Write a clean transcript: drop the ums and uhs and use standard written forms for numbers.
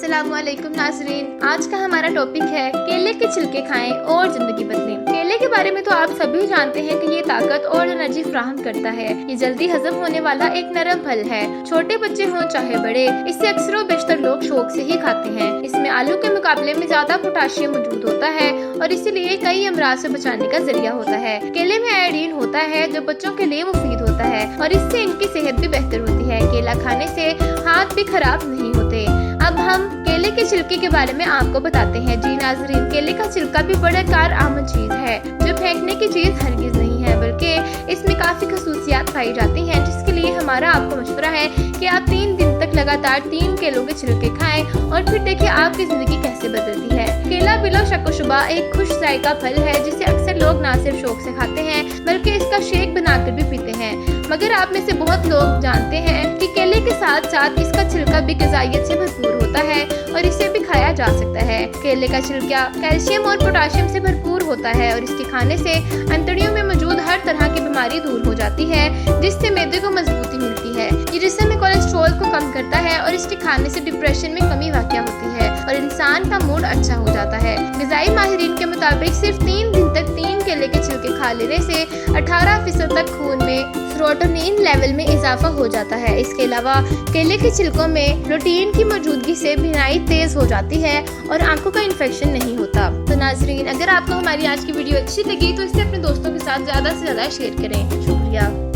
अस्सलाम वालेकुम नाज़रीन, आज का हमारा टॉपिक है केले के छिलके खाएं और जिंदगी बदलें। केले के बारे में तो आप सभी जानते हैं कि ये ताकत और एनर्जी फराहम करता है। ये जल्दी हजम होने वाला एक नरम फल है। छोटे बच्चे हों चाहे बड़े, इसे अक्सर व बेशतर लोग शौक से ही खाते हैं। इसमें आलू के मुकाबले में ज्यादा पोटाशियम मौजूद होता है और इसीलिए कई अमराज से बचाने का जरिया होता है। केले में आयोडीन होता है जो बच्चों के लिए मुफीद होता है और इससे इनकी सेहत भी बेहतर होती है। केला खाने से हाथ भी खराब नहीं होते। अब हम केले के छिलके के बारे में आपको बताते हैं। जी नाज़रीन, केले का छिलका भी बड़ा कारआमद चीज है जो फेंकने की चीज हरगिज नहीं है, बल्कि इसमें काफी खसूसियात पाई जाती हैं, जिसके लिए हमारा आपको मशवरा है कि आप 3 दिन तक लगातार 3 केलों के छिलके खाएं और फिर देखिए आपकी जिंदगी कैसे बदलती है। केला बिला शक व शुबा एक खुश जायका फल है जिसे अक्सर लोग ना सिर्फ शौक से खाते हैं बल्कि इसका शेक बनाकर भी पीते हैं। मगर आप में से बहुत लोग जानते हैं कि केले के साथ साथ इसका छिलका भी ग़िज़ाइयत से भरपूर होता है और इसे भी खाया जा सकता है। केले का छिलका कैल्शियम और पोटाशियम से भरपूर होता है और इसके खाने से अंतड़ियों में मौजूद हर तरह की बीमारी दूर हो जाती है, जिससे मैदे को मजबूती मिलती है। ये जिस्म में कोलेस्ट्रॉल को कम करता है और इसके खाने से डिप्रेशन में कमी वाक़या होती है और इंसान का मूड अच्छा हो जाता है। ग़िज़ाई माहिरीन के मुताबिक सिर्फ 3 दिन तक 3 केले के छिलके खा लेने से 18% तक खून में सेरोटोनिन लेवल में इजाफा हो जाता है। इसके अलावा केले के छिलकों में प्रोटीन की मौजूदगी से बीनाई तेज हो जाती है और आंखों का इन्फेक्शन नहीं होता। तो नाज़रीन, अगर आपको हमारी आज की वीडियो अच्छी लगी तो इसे अपने दोस्तों के साथ ज़्यादा से ज़्यादा शेयर करें। शुक्रिया।